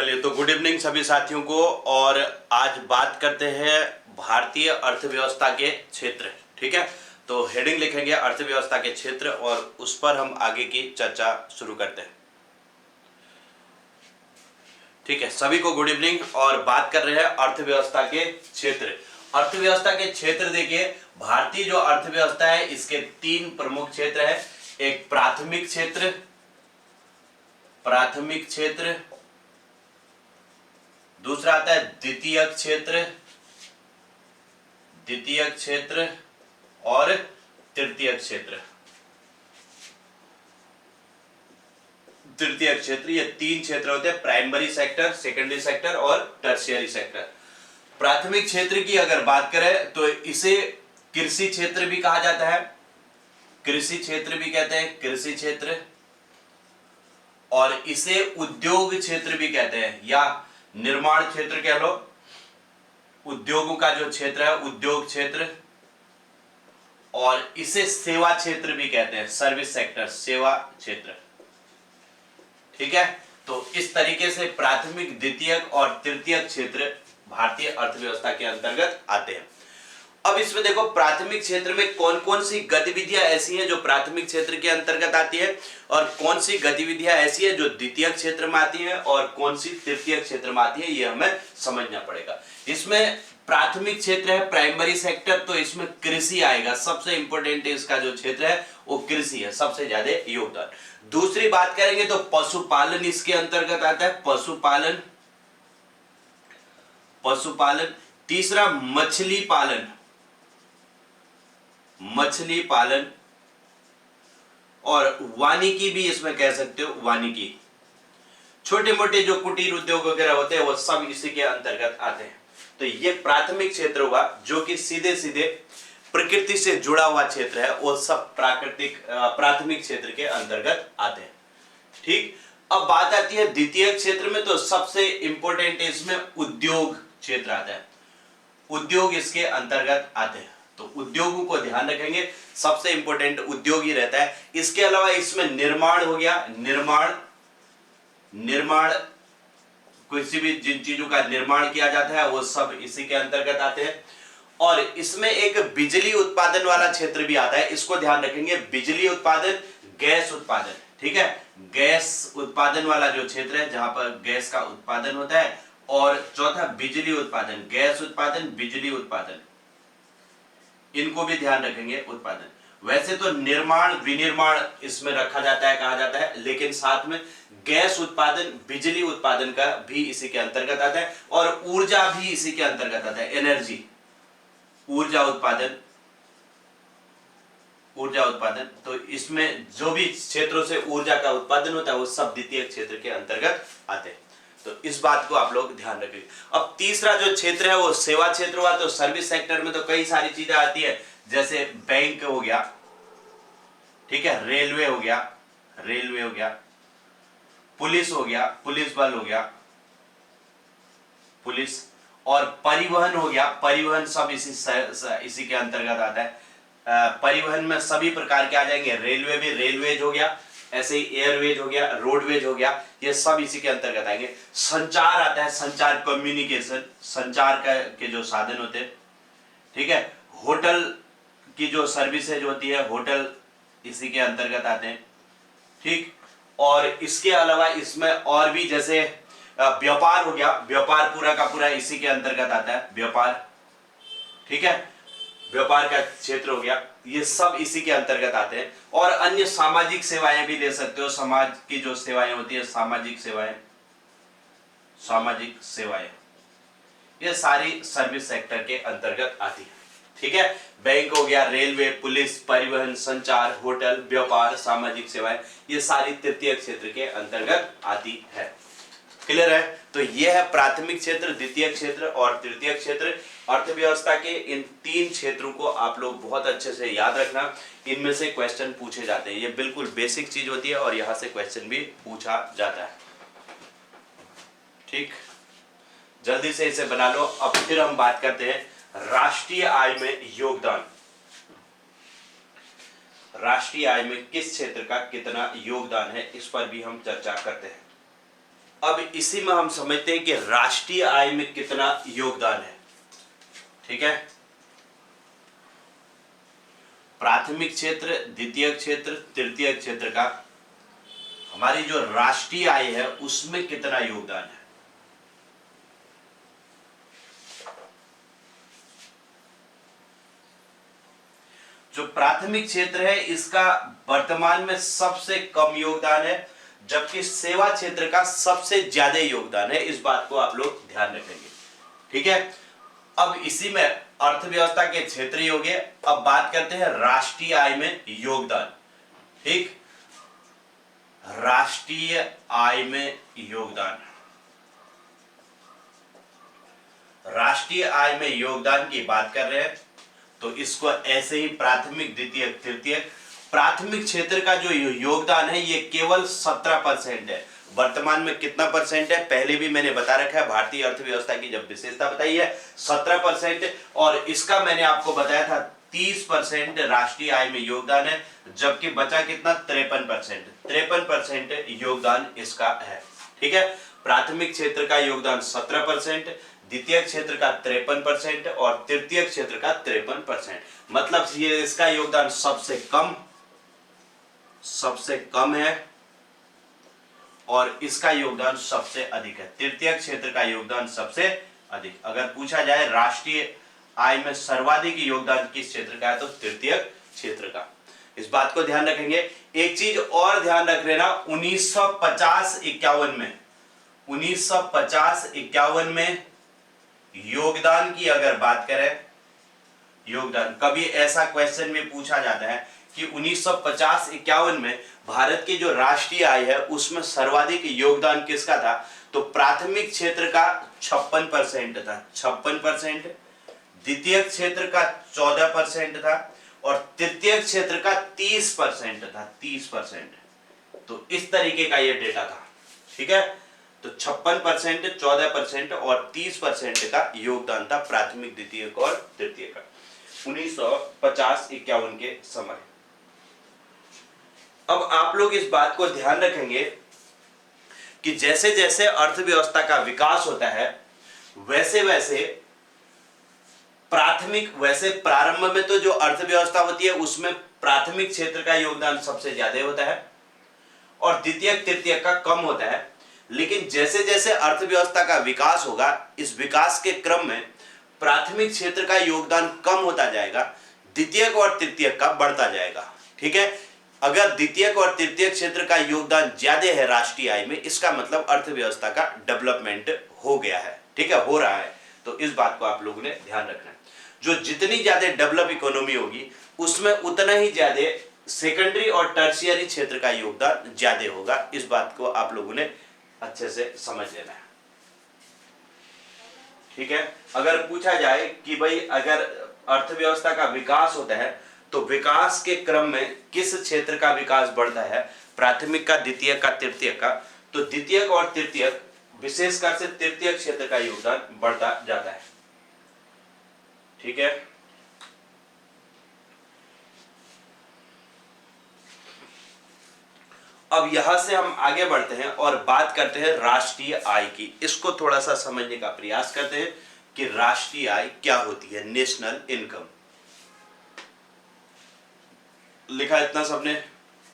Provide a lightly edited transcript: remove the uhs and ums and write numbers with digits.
चलिए तो good evening सभी साथियों को। और आज बात करते हैं भारतीय अर्थव्यवस्था के क्षेत्र। ठीक है, तो हेडिंग लिखेंगे अर्थव्यवस्था के क्षेत्र और उस पर हम आगे की चर्चा शुरू करते हैं। ठीक है, सभी को गुड इवनिंग। और बात कर रहे हैं अर्थव्यवस्था के क्षेत्र। अर्थव्यवस्था के क्षेत्र देखिए, भारतीय जो अर्थव्यवस्था है इसके तीन प्रमुख क्षेत्र है। एक प्राथमिक क्षेत्र, दूसरा आता है द्वितीयक क्षेत्र और तृतीयक क्षेत्र। ये तीन क्षेत्र होते हैं, प्राइमरी सेक्टर, सेकेंडरी सेक्टर और टर्शियरी सेक्टर। प्राथमिक क्षेत्र की अगर बात करें तो इसे कृषि क्षेत्र भी कहा जाता है, कृषि क्षेत्र भी कहते हैं, कृषि क्षेत्र। और इसे उद्योग क्षेत्र भी कहते हैं या निर्माण क्षेत्र कह लो। उद्योगों का जो क्षेत्र है उद्योग क्षेत्र। और इसे सेवा क्षेत्र भी कहते हैं, सर्विस सेक्टर, सेवा क्षेत्र। ठीक है, तो इस तरीके से प्राथमिक, द्वितीयक और तृतीयक क्षेत्र भारतीय अर्थव्यवस्था के अंतर्गत आते हैं। अब इसमें देखो, प्राथमिक क्षेत्र में कौन कौन सी गतिविधियां ऐसी हैं जो प्राथमिक क्षेत्र के अंतर्गत आती है और कौन सी गतिविधियां ऐसी है जो द्वितीय क्षेत्र में आती है और कौन सी तृतीय क्षेत्र में आती है, ये हमें समझना पड़ेगा। इसमें प्राथमिक क्षेत्र है, प्राइमरी सेक्टर, तो इसमें कृषि आएगा। सबसे इंपॉर्टेंट इसका जो क्षेत्र है वो कृषि है, सबसे ज्यादा योगदान। दूसरी बात करेंगे तो पशुपालन इसके अंतर्गत आता है, पशुपालन। तीसरा मछली पालन और वानिकी भी इसमें कह सकते हो, वानिकी। छोटे मोटे जो कुटीर उद्योग वगैरह होते हैं वो सब इसी के अंतर्गत आते हैं। तो ये प्राथमिक क्षेत्र हुआ जो कि सीधे सीधे प्रकृति से जुड़ा हुआ क्षेत्र है, वो सब प्राथमिक क्षेत्र के अंतर्गत आते हैं। ठीक, अब बात आती है द्वितीय क्षेत्र में, तो सबसे इंपॉर्टेंट इसमें उद्योग क्षेत्र आता है, उद्योग इसके अंतर्गत आते हैं। तो उद्योगों को ध्यान रखेंगे, सबसे इंपॉर्टेंट उद्योग ही रहता है। इसके अलावा इसमें निर्माण हो गया, निर्माण किसी भी जिन चीजों का निर्माण किया जाता है वो सब इसी के अंतर्गत आते हैं। और इसमें एक बिजली उत्पादन वाला क्षेत्र भी आता है, इसको ध्यान रखेंगे। बिजली उत्पादन, गैस उत्पादन। ठीक है, गैस उत्पादन वाला जो क्षेत्र है जहां पर गैस का उत्पादन होता है। और चौथा बिजली उत्पादन, गैस उत्पादन, बिजली उत्पादन, इनको भी ध्यान रखेंगे, उत्पादन। वैसे तो निर्माण, विनिर्माण इसमें रखा जाता है, कहा जाता है, लेकिन साथ में गैस उत्पादन, बिजली उत्पादन का भी इसी के अंतर्गत आता है। और ऊर्जा भी इसी के अंतर्गत आता है, एनर्जी, ऊर्जा उत्पादन। तो इसमें जो भी क्षेत्रों से ऊर्जा का उत्पादन होता है वो सब द्वितीय क्षेत्र के अंतर्गत आते हैं। तो इस बात को आप लोग ध्यान रखेंगे। अब तीसरा जो क्षेत्र है वो सेवा क्षेत्र हुआ। तो सर्विस सेक्टर में तो कई सारी चीजें आती है, जैसे बैंक हो गया, ठीक है, रेलवे हो गया, पुलिस हो गया, पुलिस बल हो गया, पुलिस, और परिवहन हो गया, परिवहन सब इसी के अंतर्गत आता है। परिवहन में सभी प्रकार के आ जाएंगे, रेलवे भी, रेलवेज हो गया, ऐसे ही एयरवेज हो गया, रोडवेज हो गया, ये सब इसी के अंतर्गत आएंगे। संचार आता है, संचार, कम्युनिकेशन, संचार के जो साधन होते हैं। ठीक है, होटल की जो सर्विसेज होती है, होटल इसी के अंतर्गत आते हैं। ठीक, और इसके अलावा इसमें और भी, जैसे व्यापार हो गया, व्यापार पूरा का पूरा इसी के अंतर्गत आता है, व्यापार। ठीक है, व्यापार का क्षेत्र हो गया, ये सब इसी के अंतर्गत आते हैं। और अन्य सामाजिक सेवाएं भी ले सकते हो, समाज की जो सेवाएं होती है, सामाजिक सेवाएं, ये सारी सर्विस सेक्टर के अंतर्गत आती है। ठीक है, बैंक हो गया, रेलवे, पुलिस, परिवहन, संचार, होटल, व्यापार, सामाजिक सेवाएं, ये सारी तृतीय क्षेत्र के अंतर्गत आती है। क्लियर है? तो ये है प्राथमिक क्षेत्र, द्वितीय क्षेत्र और तृतीय क्षेत्र। अर्थव्यवस्था के इन तीन क्षेत्रों को आप लोग बहुत अच्छे से याद रखना, इनमें से क्वेश्चन पूछे जाते हैं। ये बिल्कुल बेसिक चीज होती है और यहां से क्वेश्चन भी पूछा जाता है। ठीक, जल्दी से इसे बना लो। अब फिर हम बात करते हैं राष्ट्रीय आय में योगदान। राष्ट्रीय आय में किस क्षेत्र का कितना योगदान है, इस पर भी हम चर्चा करते हैं। अब इसी में हम समझते हैं कि राष्ट्रीय आय में कितना योगदान है। ठीक है, प्राथमिक क्षेत्र, द्वितीय क्षेत्र, तृतीय क्षेत्र का हमारी जो राष्ट्रीय आय है उसमें कितना योगदान है। जो प्राथमिक क्षेत्र है इसका वर्तमान में सबसे कम योगदान है, जबकि सेवा क्षेत्र का सबसे ज्यादा योगदान है। इस बात को आप लोग ध्यान रखेंगे। ठीक है, अब इसी में अर्थव्यवस्था के क्षेत्रीय हो गए। अब बात करते हैं राष्ट्रीय आय में योगदान। ठीक, राष्ट्रीय आय में योगदान, राष्ट्रीय आय में योगदान की बात कर रहे हैं तो इसको ऐसे ही प्राथमिक, द्वितीय, तृतीय, प्राथमिक क्षेत्र का जो योगदान है ये केवल 17% है। वर्तमान में कितना परसेंट है पहले भी मैंने बता रखा है, भारतीय अर्थव्यवस्था की जब विशेषता बताई है 17%, और इसका मैंने आपको बताया था 30% राष्ट्रीय आय में योगदान है, जबकि बचा कितना 53% योगदान इसका है। ठीक है, प्राथमिक क्षेत्र का योगदान 17%, द्वितीय क्षेत्र का 53% और तृतीय क्षेत्र का 53%, मतलब ये इसका योगदान सबसे कम है और इसका योगदान सबसे अधिक है। तृतीय क्षेत्र का योगदान सबसे अधिक। अगर पूछा जाए राष्ट्रीय आय में सर्वाधिक योगदान किस क्षेत्र का है तो तृतीय क्षेत्र का। इस बात को ध्यान रखेंगे। एक चीज और ध्यान रख लेना, 1950-51 में योगदान की अगर बात करें, योगदान कभी ऐसा क्वेश्चन में पूछा जाता है कि 1950-51 में भारत की जो राष्ट्रीय आय है उसमें सर्वाधिक योगदान किसका था, तो प्राथमिक क्षेत्र का 56% था, 56%, द्वितीय क्षेत्र का 14% था और तृतीय क्षेत्र का 30% था, 30%। तो इस तरीके का ये डेटा था। ठीक है, तो 56%, 14% और 30% का योगदान था प्राथमिक, द्वितीय और तृतीय का 1950-51 के समय। अब आप लोग इस बात को ध्यान रखेंगे कि जैसे जैसे अर्थव्यवस्था का विकास होता है वैसे वैसे प्रारंभ में तो जो अर्थव्यवस्था होती है उसमें प्राथमिक क्षेत्र का योगदान सबसे ज्यादा होता है और द्वितीय, तृतीय का कम होता है। लेकिन जैसे जैसे अर्थव्यवस्था का विकास होगा, इस विकास के क्रम में प्राथमिक क्षेत्र का योगदान कम होता जाएगा, द्वितीय और तृतीय का बढ़ता जाएगा। ठीक है, अगर द्वितीय और तृतीय क्षेत्र का योगदान ज्यादा है राष्ट्रीय आय में, इसका मतलब अर्थव्यवस्था का डेवलपमेंट हो गया है। ठीक है, हो रहा है। तो इस बात को आप लोगों ने ध्यान रखना है। जो जितनी ज्यादा डेवलप इकोनॉमी होगी उसमें उतना ही ज्यादा सेकेंडरी और टर्शियरी क्षेत्र का योगदान ज्यादा होगा। इस बात को आप लोगों ने अच्छे से समझ लेना है। ठीक है, अगर पूछा जाए कि भाई अगर अर्थव्यवस्था का विकास होता है तो विकास के क्रम में किस क्षेत्र का विकास बढ़ता है, प्राथमिक का, द्वितीय का, तृतीय का, तो द्वितीय और तृतीय, विशेषकर से तृतीय क्षेत्र का योगदान बढ़ता जाता है। ठीक है, अब यहां से हम आगे बढ़ते हैं और बात करते हैं राष्ट्रीय आय की। इसको थोड़ा सा समझने का प्रयास करते हैं कि राष्ट्रीय आय क्या होती है। नेशनल इनकम लिखा इतना सबने,